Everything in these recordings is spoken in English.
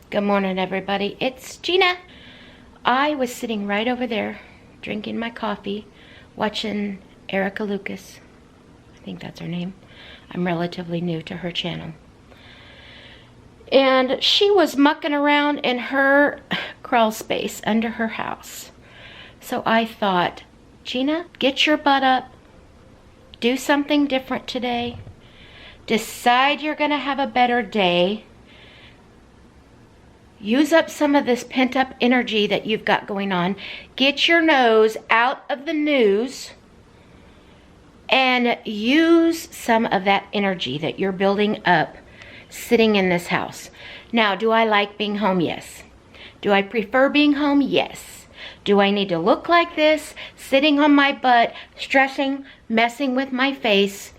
Good morning, everybody. It's Gina. I was sitting right over there drinking my coffee, watching Erica Lucas. I think that's her name. I'm relatively new to her channel. And she was mucking around in her crawl space under her house. So I thought, Gina, get your butt up. Do something different today. Decide you're going to have a better day. Use up some of this pent-up energy that you've got going on. Get your nose out of the news and use some of that energy that you're building up sitting in this house. Now, do I like being home? Yes. Do I prefer being home? Yes. Do I need to look like this, sitting on my butt, stressing, messing with my face?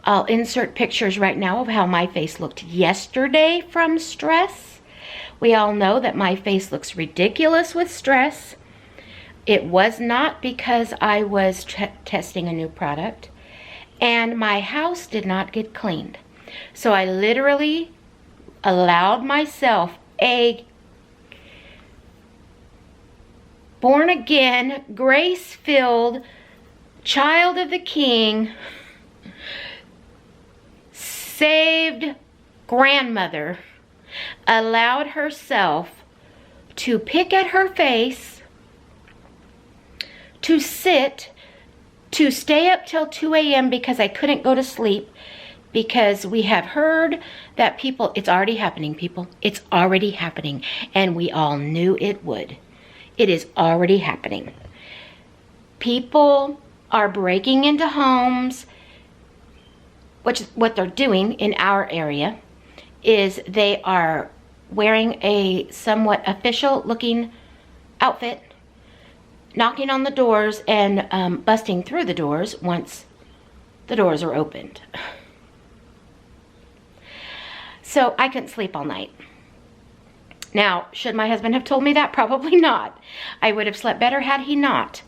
I'll insert pictures right now of how my face looked yesterday from stress. We all know that my face looks ridiculous with stress. It was not because I was testing a new product, and my house did not get cleaned. So I literally allowed myself a born-again, grace-filled child of the King, saved grandmother, allowed herself to pick at her face, to sit, to stay up till 2 a.m. because I couldn't go to sleep, because we have heard that people, it's already happening, people. It's already happening, and we all knew it would. It is already happening. People are breaking into homes, which is what they're doing in our area. Is they are wearing a somewhat official looking outfit, knocking on the doors and busting through the doors once the doors are opened. So I couldn't sleep all night. Now, should my husband have told me that? Probably not. I would have slept better had he not.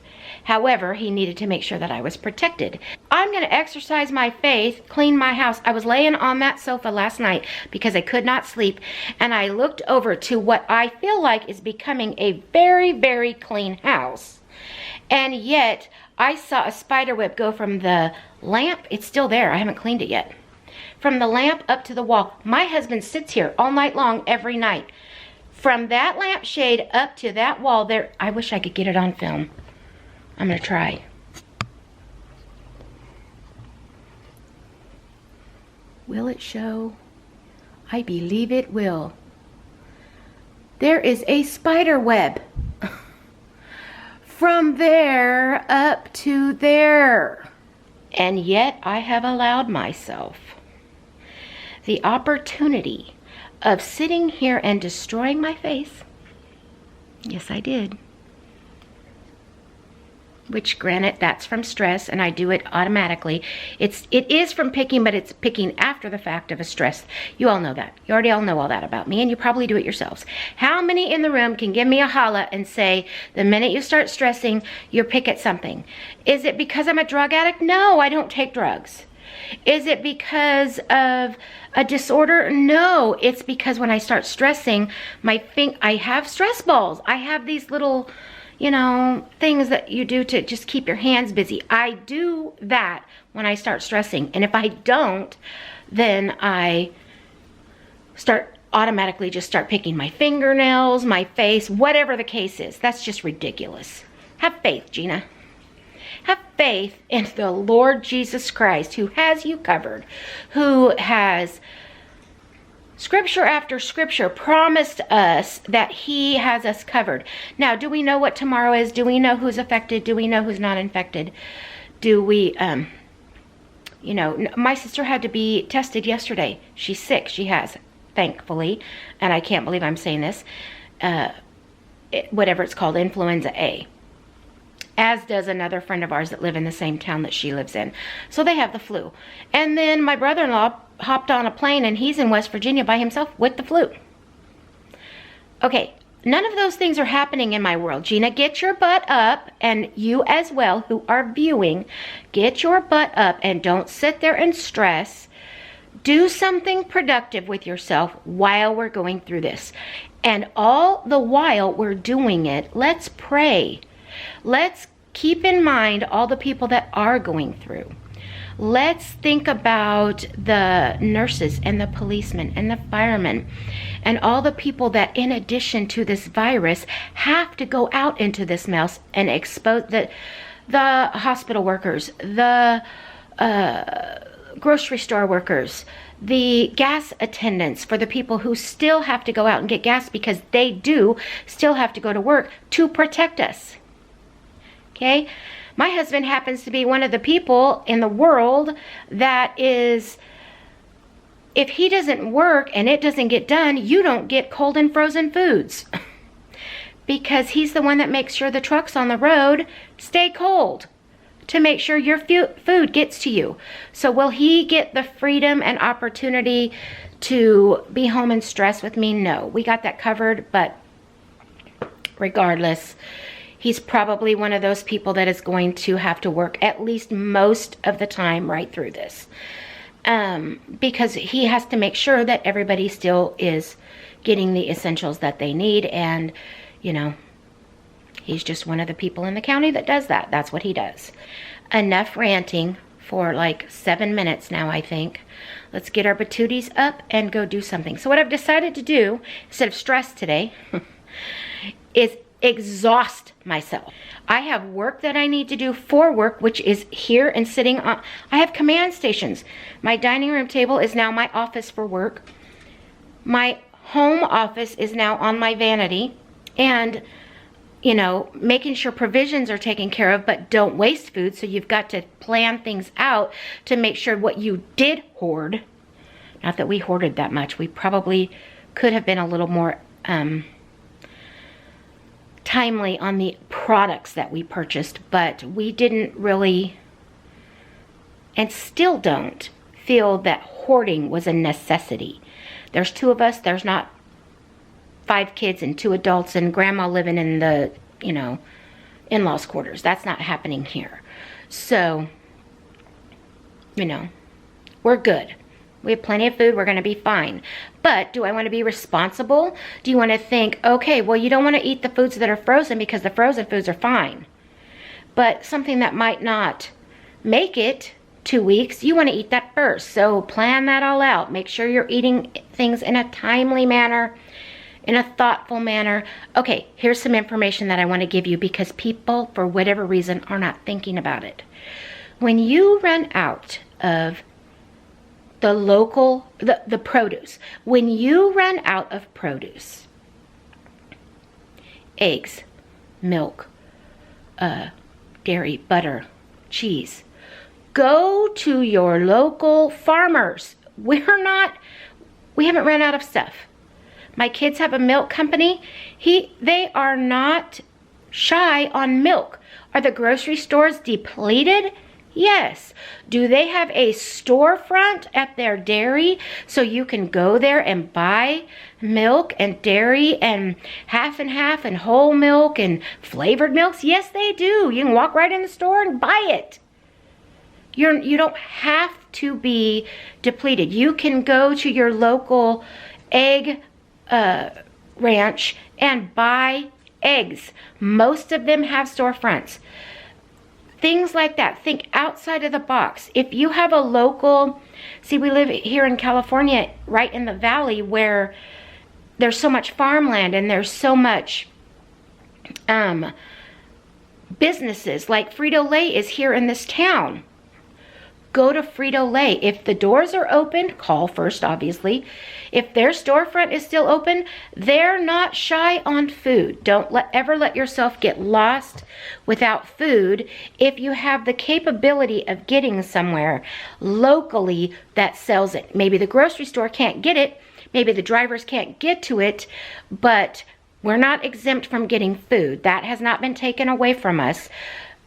However, he needed to make sure that I was protected. I'm going to exercise my faith, clean my house. I was laying on that sofa last night because I could not sleep, and I looked over to what I feel like is becoming a very, very clean house. And yet, I saw a spider web go from the lamp. It's still there. I haven't cleaned it yet. From the lamp up to the wall. My husband sits here all night long, every night. From that lampshade up to that wall there. I wish I could get it on film. I'm going to try. Will it show? I believe it will. There is a spider web from there up to there. And yet I have allowed myself the opportunity of sitting here and destroying my face. Yes, I did. Which, granted, that's from stress, and I do it automatically. It is from picking, but it's picking after the fact of a stress. You all know that. You already all know all that about me, and you probably do it yourselves. How many in the room can give me a holla and say, the minute you start stressing, you pick at something? Is it because I'm a drug addict? No, I don't take drugs. Is it because of a disorder? No, it's because when I start stressing, I have stress balls. I have these little, you know, things that you do to just keep your hands busy. I do that when I start stressing. And if I don't, then I automatically start picking my fingernails, my face, whatever the case is. That's just ridiculous. Have faith, Gina. Have faith in the Lord Jesus Christ, who has you covered, who has scripture after scripture promised us that he has us covered. Now, do we know what tomorrow is? Do we know who's affected? Do we know who's not infected? Do we, you know, my sister had to be tested yesterday. She's sick. She has, thankfully, and I can't believe I'm saying this, whatever it's called, influenza A. As does another friend of ours that live in the same town that she lives in. So they have the flu. And then my brother-in-law hopped on a plane, and he's in West Virginia by himself with the flu. Okay, none of those things are happening in my world. Gina, get your butt up, and you as well who are viewing, get your butt up and don't sit there and stress. Do something productive with yourself while we're going through this. And all the while we're doing it, let's pray. Let's keep in mind all the people that are going through. Let's think about the nurses and the policemen and the firemen and all the people that, in addition to this virus, have to go out into this mess and expose the hospital workers, the grocery store workers, the gas attendants, for the people who still have to go out and get gas because they do still have to go to work to protect us. Okay? My husband happens to be one of the people in the world that is, if he doesn't work and it doesn't get done, you don't get cold and frozen foods. Because he's the one that makes sure the trucks on the road stay cold to make sure your food gets to you. So will he get the freedom and opportunity to be home and stress with me? No, we got that covered, but regardless, he's probably one of those people that is going to have to work at least most of the time right through this. Because he has to make sure that everybody still is getting the essentials that they need. And, you know, he's just one of the people in the county that does that. That's what he does. Enough ranting for like 7 minutes now, I think. Let's get our patooties up and go do something. So what I've decided to do, instead of stress today, is exhaust myself. I have work that I need to do for work, which is here and sitting on. I have command stations. My dining room table is now my office for work. My home office is now on my vanity. And, you know, making sure provisions are taken care of, but don't waste food. So you've got to plan things out to make sure what you did hoard, not that we hoarded that much. We probably could have been a little more timely on the products that we purchased, but we didn't really, and still don't, feel that hoarding was a necessity. There's 2 of us. There's not 5 kids and 2 adults and grandma living in the, you know, in-laws quarters. That's not happening here. So, you know, we're good. We have plenty of food. We're going to be fine. But do I want to be responsible? Do you want to think, okay, well, you don't want to eat the foods that are frozen because the frozen foods are fine. But something that might not make it 2 weeks, you want to eat that first. So plan that all out. Make sure you're eating things in a timely manner, in a thoughtful manner. Okay, here's some information that I want to give you because people, for whatever reason, are not thinking about it. When you run out of the local, the produce, when you run out of produce, eggs, milk, dairy, butter, cheese, go to your local farmers. We haven't ran out of stuff. My kids have a milk company. They are not shy on milk. Are the grocery stores depleted? Yes. Do they have a storefront at their dairy so you can go there and buy milk and dairy and half and whole milk and flavored milks? Yes, they do. You can walk right in the store and buy it. You don't have to be depleted. You can go to your local egg ranch and buy eggs. Most of them have storefronts. Things like that. Think outside of the box. If you have a local, see, we live here in California, right in the valley where there's so much farmland and there's so much businesses. Like Frito-Lay is here in this town. Go to Frito-Lay. If the doors are open, call first, obviously. If their storefront is still open, they're not shy on food. Don't ever let yourself get lost without food if you have the capability of getting somewhere locally that sells it. Maybe the grocery store can't get it. Maybe the drivers can't get to it, but we're not exempt from getting food. That has not been taken away from us.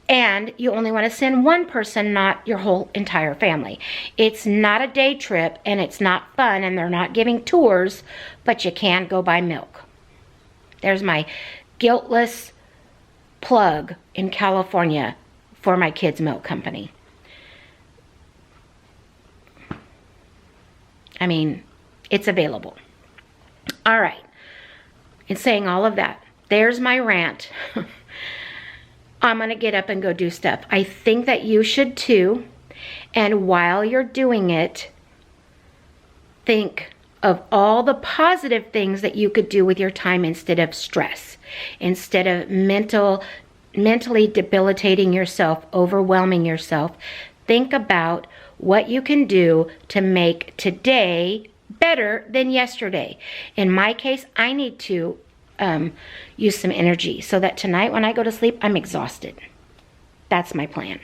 And you only want to send one person, not your whole entire family. It's not a day trip and it's not fun and they're not giving tours, but you can go buy milk. There's my guiltless plug in California for my kids' milk company. I mean, it's available. All right. In saying all of that, there's my rant. I'm going to get up and go do stuff. I think that you should too. And while you're doing it, think of all the positive things that you could do with your time instead of stress, instead of mentally debilitating yourself, overwhelming yourself. Think about what you can do to make today better than yesterday. In my case, I need to use some energy so that tonight when I go to sleep, I'm exhausted. That's my plan.